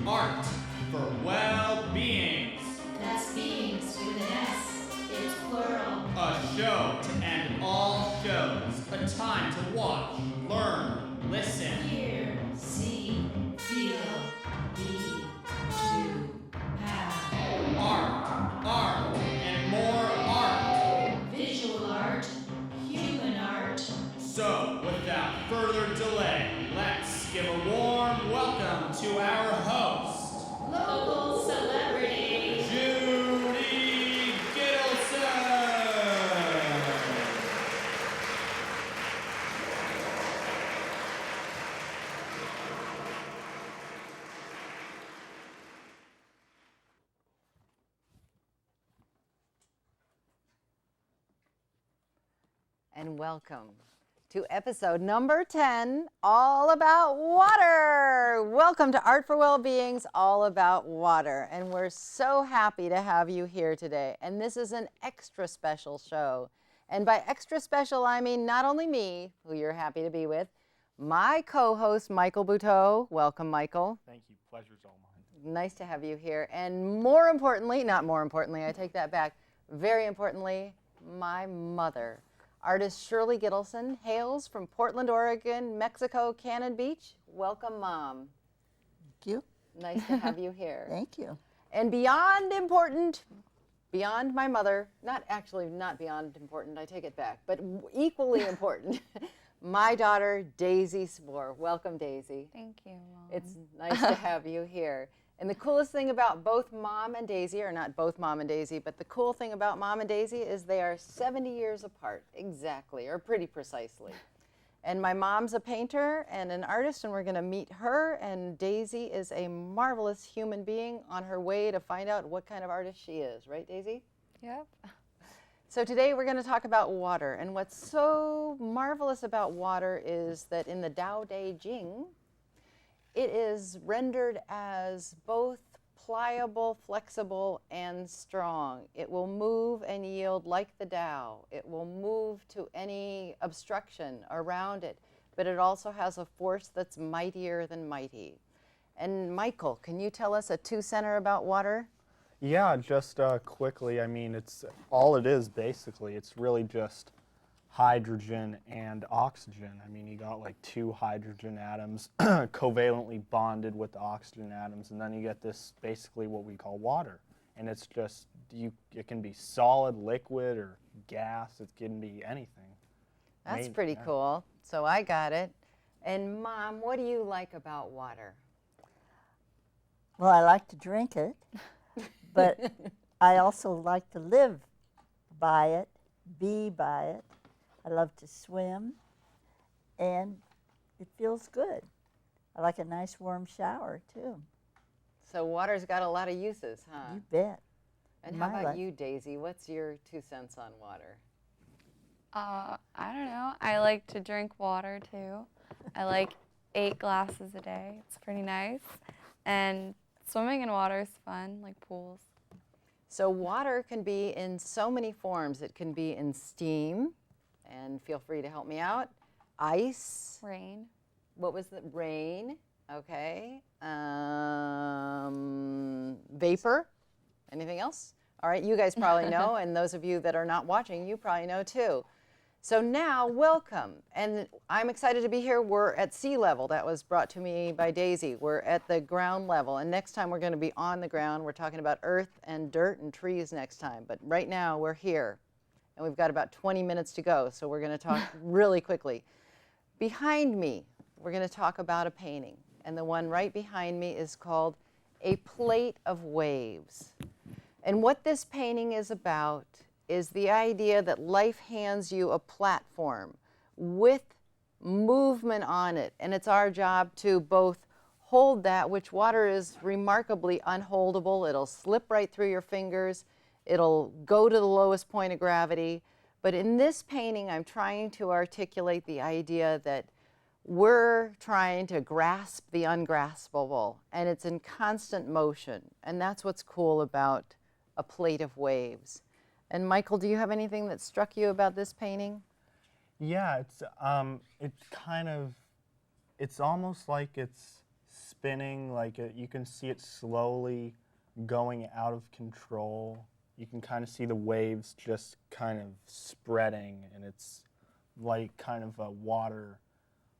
Art for well-beings. That's beings with an S. It's plural. A show to end all shows. A time to watch, learn, listen. Hear, see, feel, be, do, have. Art, and more art. Visual art, human art. So, without further delay, let's give a warm welcome to our host, Local celebrity. Shirley Gitelson. And welcome to episode number 10, all about water. Welcome to Art for Wellbeing's All About Water. And we're so happy to have you here today. And this is an extra special show. And by extra special, I mean not only me, who you're happy to be with, my co-host, Michael Buteau. Welcome, Michael. Thank you. Pleasure's all mine. Nice to have you here. And more importantly, not more importantly, I take that back, very importantly, my mother. Artist Shirley Gitelson hails from Portland, Oregon, Mexico, Cannon Beach. Welcome, Mom. Thank you. Nice to have you here. Thank you. And beyond important, beyond my mother, not beyond important, I take it back, but equally important, my daughter, Daisy Spoor. Welcome, Daisy. Thank you, Mom. It's nice to have you here. And the coolest thing about both Mom and Daisy, or not both Mom and Daisy, but the cool thing about Mom and Daisy is they are 70 years apart, exactly, or pretty precisely. And my mom's a painter and an artist, and we're going to meet her, and Daisy is a marvelous human being on her way to find out what kind of artist she is. Right, Daisy? Yep. So today we're going to talk about water. And what's so marvelous about water is that in the Tao Te Ching, it is rendered as both pliable, flexible, and strong. It will move and yield like the Tao. It will move to any obstruction around it, but it also has a force that's mightier than mighty. And Michael, can you tell us a two-center about water? Yeah, just quickly, I mean, it's all it is basically. It's really just hydrogen and oxygen. I mean, you got like two hydrogen atoms covalently bonded with the oxygen atoms, and then you get this basically what we call water. And it's just, it can be solid, liquid, or gas. It can be anything. That's pretty cool. So I got it. And Mom, what do you like about water? Well, I like to drink it, but I also like to live by it, be by it. I love to swim, and it feels good. I like a nice warm shower, too. So water's got a lot of uses, huh? You bet. And In how my about life. you, Daisy? What's your 2 cents on water? I don't know. I like to drink water too. I like 8 glasses a day. It's pretty nice. And swimming in water is fun, like pools. So water can be in so many forms. It can be in steam, and feel free to help me out. Ice. Rain. What was the rain? Okay. Vapor. Anything else? All right, you guys probably know, and those of you that are not watching, you probably know too. So now, welcome. And I'm excited to be here. We're at sea level. That was brought to me by Daisy. We're at the ground level. And next time we're going to be on the ground. We're talking about earth and dirt and trees next time. But right now, we're here. And we've got about 20 minutes to go. So we're going to talk really quickly. Behind me, we're going to talk about a painting. And the one right behind me is called A Plate of Waves. And what this painting is about is the idea that life hands you a platform with movement on it. And it's our job to both hold that, which water is remarkably unholdable. It'll slip right through your fingers. It'll go to the lowest point of gravity. But in this painting, I'm trying to articulate the idea that we're trying to grasp the ungraspable, and it's in constant motion. And that's what's cool about A Plate of Waves. And Michael, do you have anything that struck you about this painting? Yeah, it's almost like it's spinning, like you can see it slowly going out of control. You can kind of see the waves just kind of spreading, and it's like kind of a water,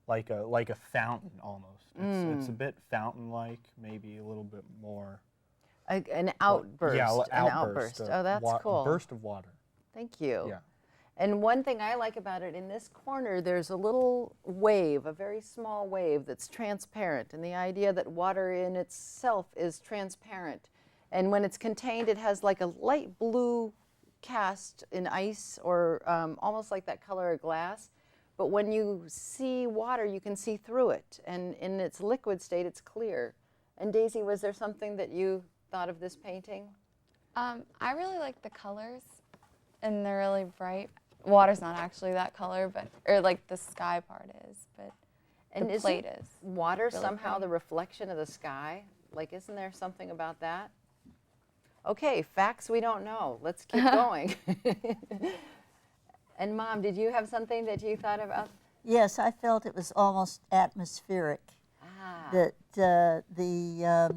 like a fountain almost. It's a bit fountain-like, maybe a little bit more. An outburst. Yeah, an outburst. Oh, that's cool. A burst of water. Thank you. Yeah. And one thing I like about it, in this corner, there's a little wave, a very small wave that's transparent. And the idea that water in itself is transparent. And when it's contained, it has like a light blue cast in ice, or almost like that color of glass. But when you see water, you can see through it. And in its liquid state, it's clear. And Daisy, was there something that you thought of this painting? I really like the colors, and they're really bright. Water's not actually that color, but or like the sky part is, but And the plate is. Water really somehow pretty. the reflection of the sky? Like, isn't there something about that? Okay, facts we don't know. Let's keep going. And Mom, did you have something that you thought about? Yes, I felt it was almost atmospheric. Ah, That the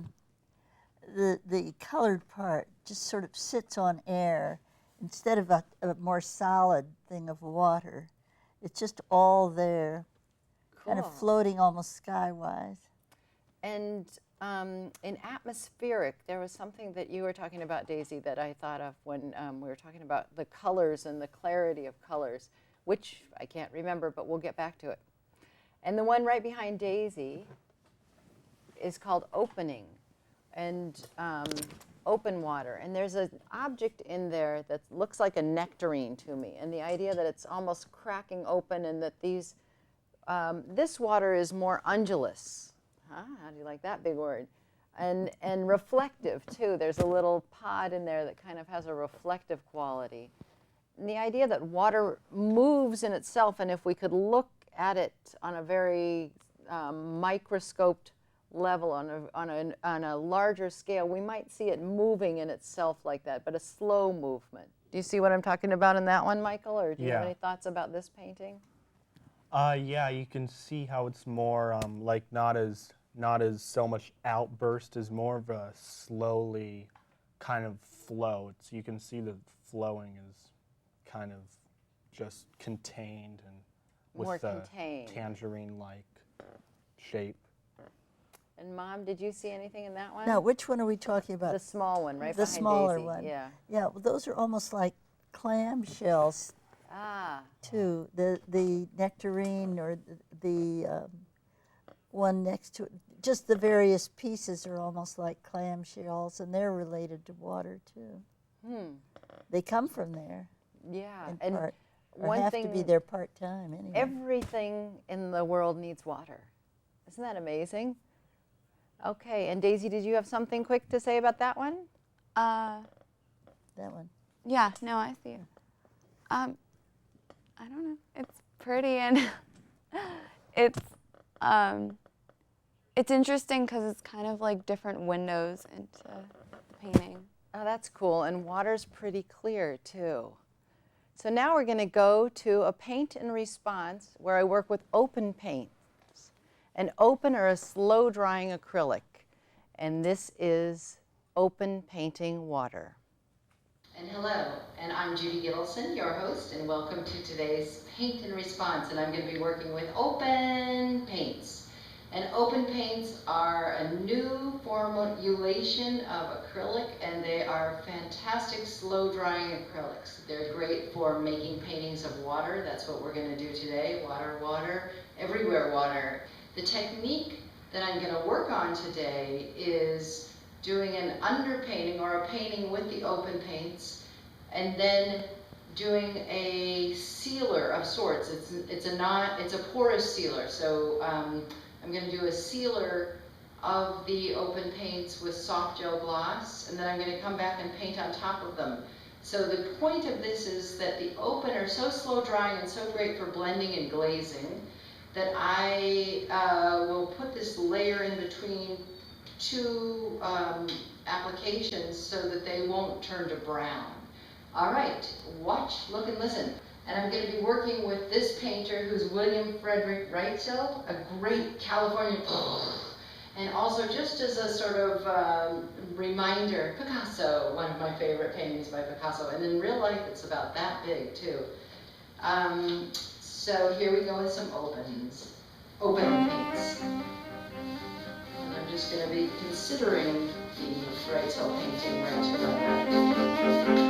colored part just sort of sits on air instead of a more solid thing of water. It's just all there, kind of cool. floating almost skywise. And in atmospheric, there was something that you were talking about, Daisy, that I thought of when we were talking about the colors and the clarity of colors, which I can't remember, but we'll get back to it. And the one right behind Daisy is called opening, and open water. And there's an object in there that looks like a nectarine to me, and the idea that it's almost cracking open, and that these this water is more undulous. Huh? How do you like that big word? And reflective too. There's a little pod in there that kind of has a reflective quality. And the idea that water moves in itself, and if we could look at it on a very microscoped level, on a larger scale, we might see it moving in itself like that, but a slow movement. Do you see what I'm talking about in that one, Michael, or do you have Yeah. any thoughts about this painting? Yeah, you can see how it's more like not as so much outburst, as more of a slowly kind of flow. It's, you can see the flowing is kind of just contained and with More the contained. tangerine-like shape. And Mom, did you see anything in that one? Now, which one are we talking about? The small one, right The behind smaller Daisy. one. Yeah. Yeah, well, those are almost like clam shells Ah, too. The nectarine, or the one next to it. Just the various pieces are almost like clam shells, and they're related to water too. They come from there yeah. in And part, or one have thing, to be there part-time anyway. everything in the world needs water. Isn't that amazing? Okay, and Daisy, did you have something quick to say about that one? That one. Yeah, no, I see it. I don't know. It's pretty, and it's interesting because it's kind of like different windows into the painting. Oh, that's cool. And water's pretty clear, too. So now we're going to go to a paint and response where I work with open paints. An open or a slow-drying acrylic. And this is open painting water. And hello, and I'm Judy Gitelson, your host, and welcome to today's Paint and Response. And I'm going to be working with open paints. And open paints are a new formulation of acrylic, and they are fantastic slow-drying acrylics. They're great for making paintings of water. That's what we're going to do today. Water, water, everywhere water. The technique that I'm going to work on today is doing an underpainting or a painting with the open paints, and then doing a sealer of sorts. It's a porous sealer. So I'm going to do a sealer of the open paints with soft gel gloss, and then I'm going to come back and paint on top of them. So the point of this is that the open are so slow drying and so great for blending and glazing that I will put this layer in between two applications so that they won't turn to brown. All right, watch, look, and listen. And I'm going to be working with this painter, who's William Frederick Reitzel, a great California, And also, just as a sort of reminder, Picasso, one of my favorite paintings by Picasso, and in real life it's about that big too. So here we go with some open paints. And I'm just going to be considering the right tail painting right to left.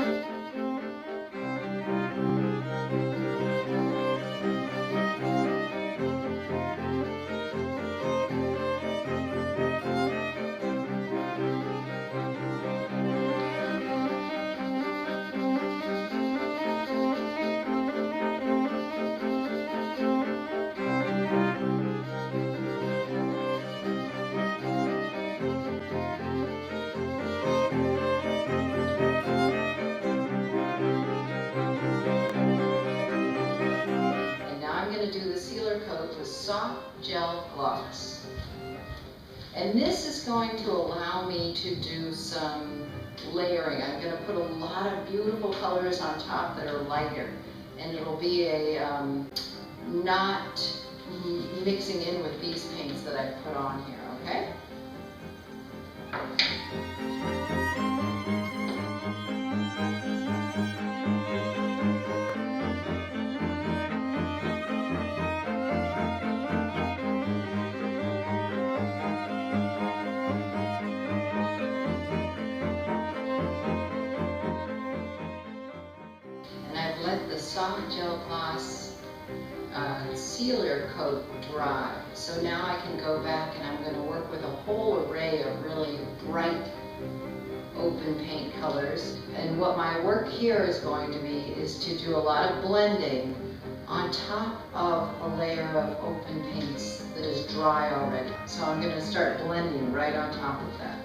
Soft gel gloss. And this is going to allow me to do some layering. I'm going to put a lot of beautiful colors on top that are lighter. And it'll be a not mixing in with these paints that I put on here, okay? Soft gel gloss sealer coat dry. So now I can go back and I'm going to work with a whole array of really bright open paint colors. And what my work here is going to be is to do a lot of blending on top of a layer of open paints that is dry already. So I'm going to start blending right on top of that.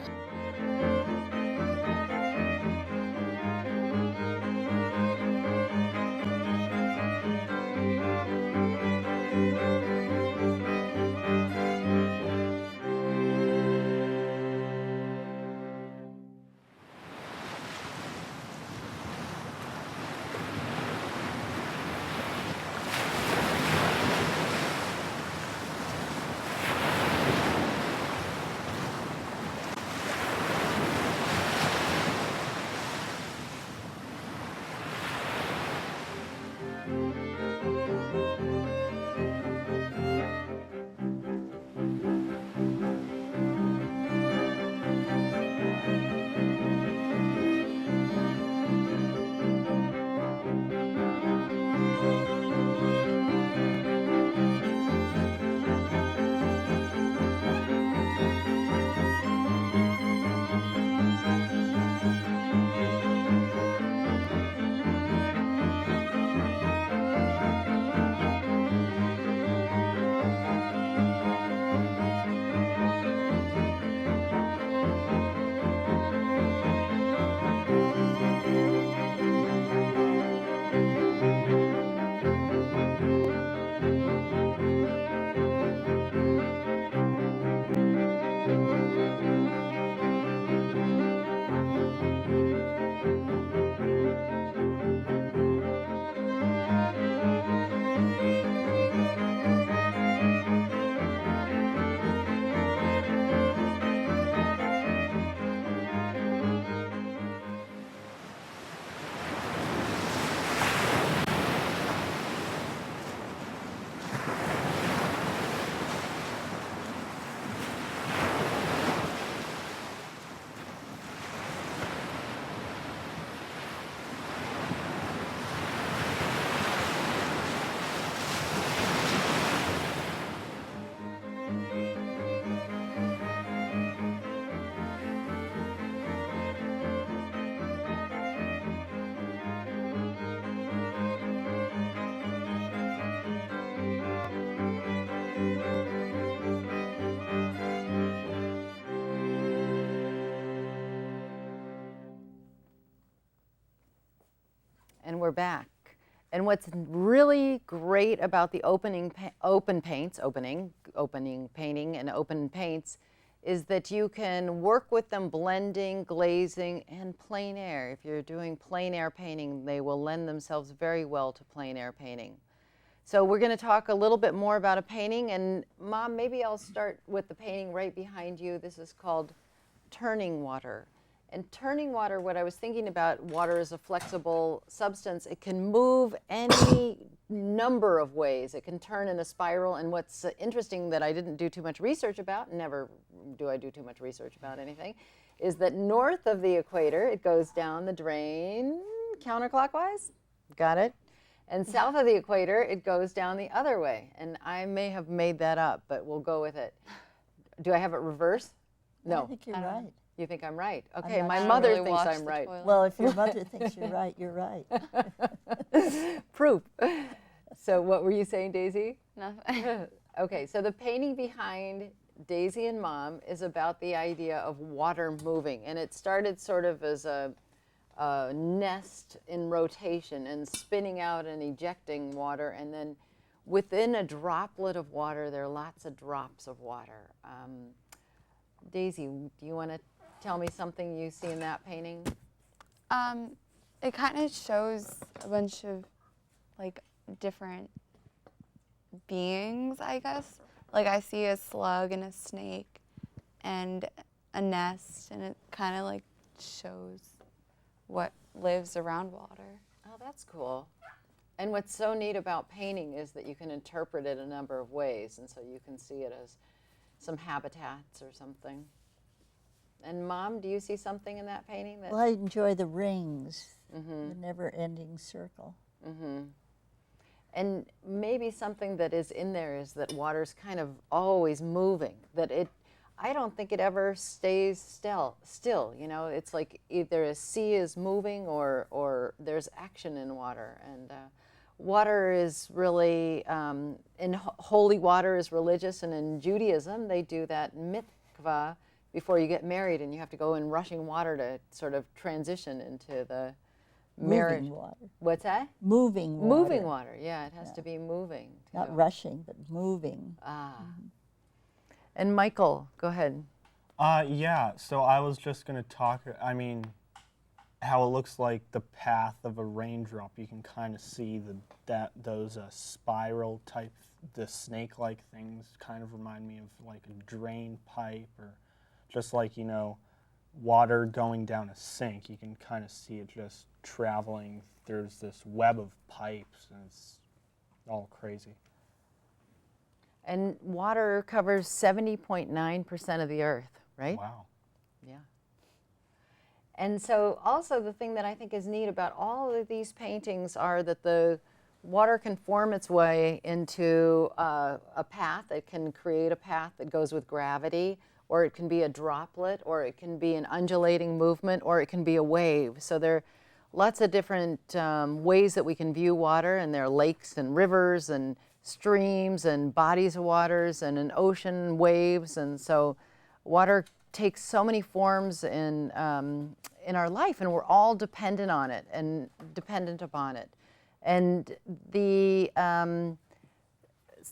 And we're back. And what's really great about the opening painting and open paints is that you can work with them blending, glazing, and plein air. If you're doing plein air painting, they will lend themselves very well to plein air painting. So we're going to talk a little bit more about a painting. And Mom, maybe I'll start with the painting right behind you. This is called Turning Water. And turning water, what I was thinking about, water is a flexible substance. It can move any number of ways. It can turn in a spiral. And what's interesting that I didn't do too much research about, never do I do too much research about anything, is that north of the equator, it goes down the drain counterclockwise. Got it? And south of the equator, it goes down the other way. And I may have made that up, but we'll go with it. Do I have it reversed? No. I think you're right. You think I'm right? Okay, not my sure. mother Really thinks watch I'm the right. toilet. Well, if your mother thinks you're right, you're right. Proof. So what were you saying, Daisy? Nothing. Okay, so the painting behind Daisy and Mom is about the idea of water moving. And it started sort of as a nest in rotation and spinning out and ejecting water. And then within a droplet of water, there are lots of drops of water. Daisy, do you want to tell me something you see in that painting? It kind of shows a bunch of like different beings, I guess. Like I see a slug and a snake and a nest, and it kind of like shows what lives around water. Oh, that's cool. And what's so neat about painting is that you can interpret it a number of ways, and so you can see it as some habitats or something. And Mom, do you see something in that painting? That Well, I enjoy the rings, the never-ending circle. And maybe something that is in there is that water's kind of always moving, that I don't think it ever stays still, you know. It's like either a sea is moving or there's action in water. And water is really, holy water is religious, and in Judaism they do that mikvah before you get married, and you have to go in rushing water to sort of transition into the marriage. Moving water. What's that? Moving water. Moving water, yeah, it has to be moving. Not too. rushing, but moving. And Michael, go ahead. Yeah, so I was just going to talk, I mean, how it looks like the path of a raindrop. You can kind of see those spiral type, the snake-like things kind of remind me of like a drain pipe, or just like, you know, water going down a sink. You can kind of see it just traveling. There's this web of pipes, and it's all crazy. And water covers 70.9% of the earth, right? Wow. Yeah. And so also the thing that I think is neat about all of these paintings are that the water can form its way into a path. It can create a path that goes with gravity, or it can be a droplet, or it can be an undulating movement, or it can be a wave. So there are lots of different ways that we can view water, and there are lakes and rivers and streams and bodies of waters and an ocean, waves. And so water takes so many forms in our life, and we're all dependent on it and dependent upon it. And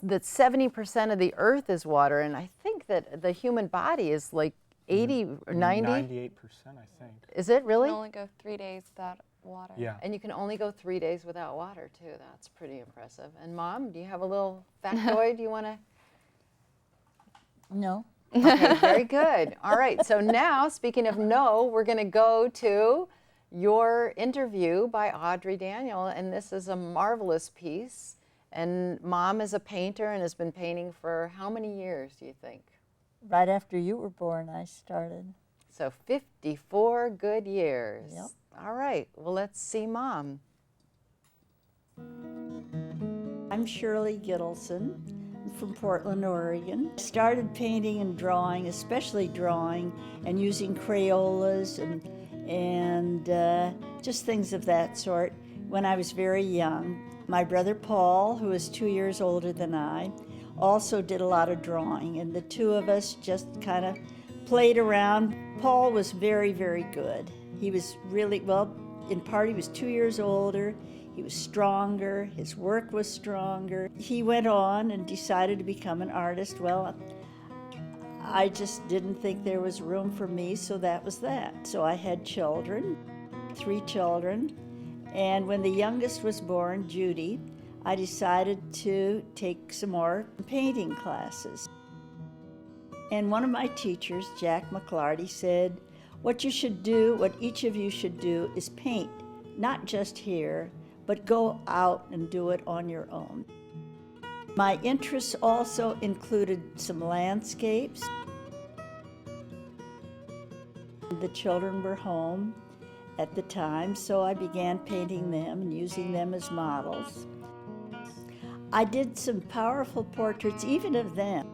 that 70% of the earth is water, and I think that the human body is like 80 or 90? 98%, I think. Is it You really? can only go 3 days without water. Yeah. And you can only go 3 days without water, too. That's pretty impressive. And Mom, do you have a little factoid you want to? No. Okay, very good. All right, so now, speaking of no, we're going to go to your interview by Audrey Daniel, and this is a marvelous piece. And Mom is a painter and has been painting for how many years, do you think? Right after you were born, I started. So 54 good years. Yep. All right, well, let's see Mom. I'm Shirley Gitelson. I'm from Portland, Oregon. I started painting and drawing, especially drawing, and using Crayolas and just things of that sort when I was very young. My brother Paul, who is 2 years older than I, also did a lot of drawing, and the two of us just kind of played around. Paul was very, very good. He was really, well, in part he was 2 years older. He was stronger. His work was stronger. He went on and decided to become an artist. Well, I just didn't think there was room for me, so that was that. So I had children, 3 children. And when the youngest was born, Judy, I decided to take some more painting classes. And one of my teachers, Jack McClarty, said, what you should do, what each of you should do is paint, not just here, but go out and do it on your own. My interests also included some landscapes. The children were home at the time, so I began painting them and using them as models. I did some powerful portraits, even of them,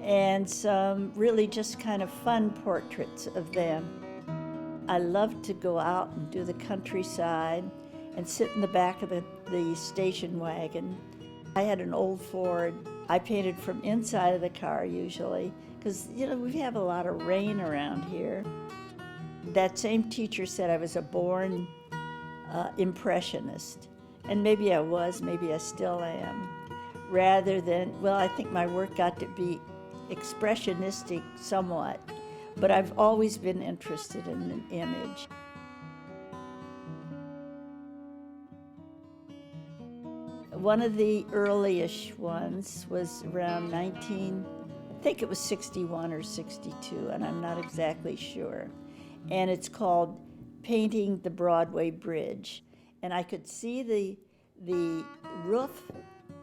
and some really just kind of fun portraits of them. I loved to go out and do the countryside and sit in the back of the station wagon. I had an old Ford. I painted from inside of the car usually, because we have a lot of rain around here. That same teacher said I was a born impressionist. And maybe I was, maybe I still am. Rather than, well, I think my work got to be expressionistic somewhat, but I've always been interested in an image. One of the earliest ones was around I think it was 61 or 62, and I'm not exactly sure. And it's called Painting the Broadway Bridge. And I could see the roof.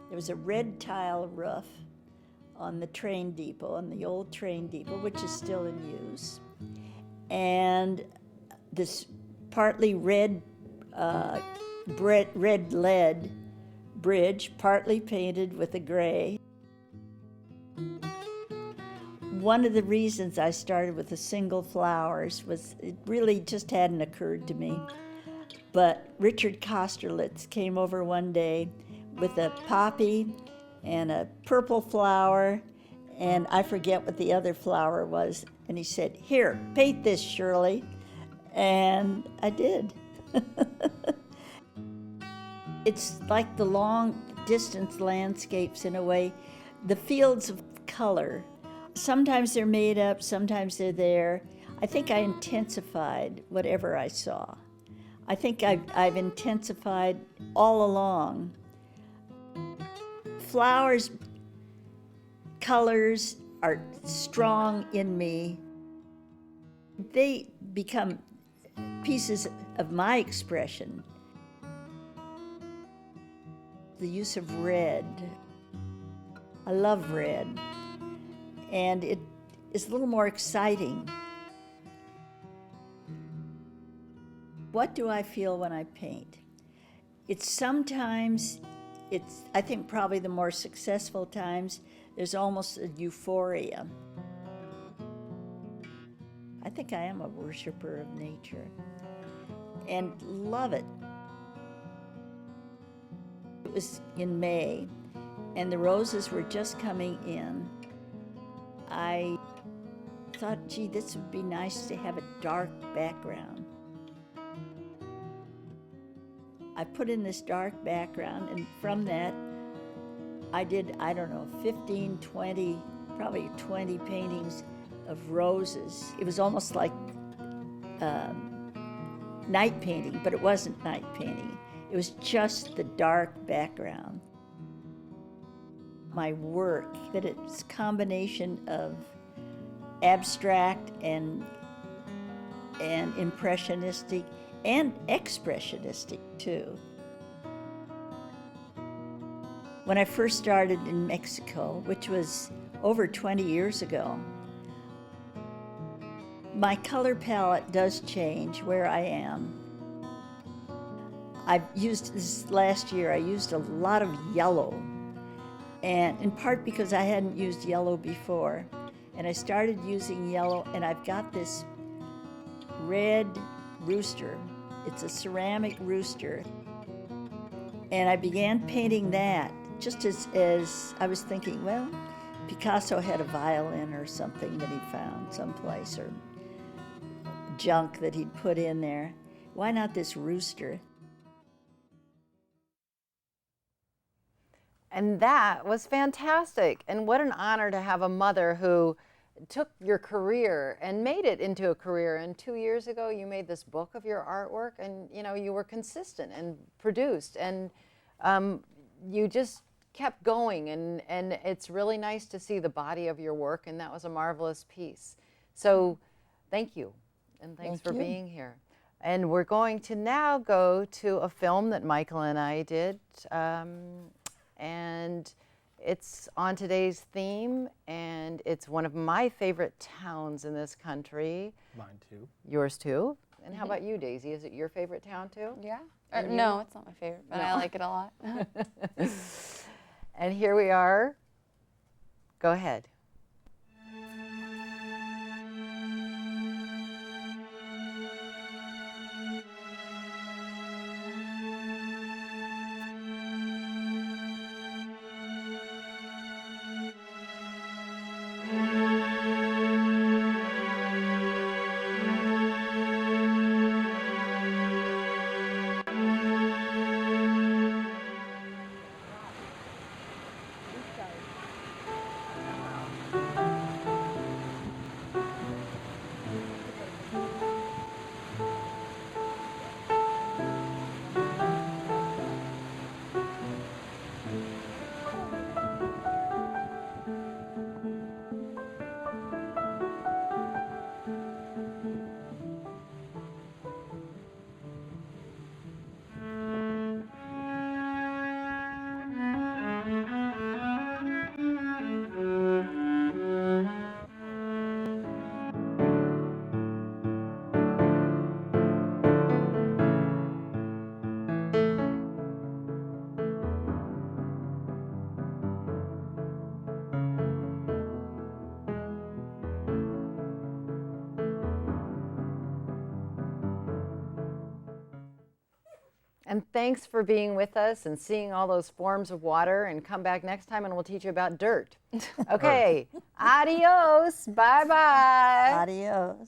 There was a red tile roof on the train depot, on the old train depot, which is still in use. And this partly red lead bridge, partly painted with a gray. One of the reasons I started with the single flowers was it really just hadn't occurred to me. But Richard Kosterlitz came over one day with a poppy and a purple flower, and I forget what the other flower was. And he said, "Here, paint this, Shirley." And I did. It's like the long distance landscapes in a way, the fields of color. Sometimes they're made up, sometimes they're there. I think I intensified whatever I saw. I think I've intensified all along. Flowers, colors are strong in me. They become pieces of my expression. The use of red. I love red. And it is a little more exciting. What do I feel when I paint? I think probably the more successful times, there's almost a euphoria. I think I am a worshiper of nature and love it. It was in May, and the roses were just coming in. I thought, gee, this would be nice to have a dark background. I put in this dark background, and from that, I did, 15, 20, probably 20 paintings of roses. It was almost like night painting, but it wasn't night painting. It was just the dark background. My work, that it's a combination of abstract and impressionistic and expressionistic too. When I first started in Mexico, which was over 20 years ago, my color palette does change where I am. This last year, I used a lot of yellow, and in part because I hadn't used yellow before. And I started using yellow, and I've got this red rooster. It's a ceramic rooster. And I began painting that just as I was thinking, well, Picasso had a violin or something that he found someplace, or junk that he'd put in there. Why not this rooster? And that was fantastic. And what an honor to have a mother who took your career and made it into a career. And 2 years ago, you made this book of your artwork, and you were consistent and produced. And you just kept going, and it's really nice to see the body of your work, and that was a marvelous piece. So thank you, and thanks for being here. And we're going to now go to a film that Michael and I did, and it's on today's theme, and it's one of my favorite towns in this country. Mine too. Yours too. And how about you, Daisy? Is it your favorite town too? Yeah. And No, it's not my favorite, but No. I like it a lot. And here we are. Go ahead. And thanks for being with us and seeing all those forms of water, and come back next time and we'll teach you about dirt. Okay, adios, bye-bye. Adios.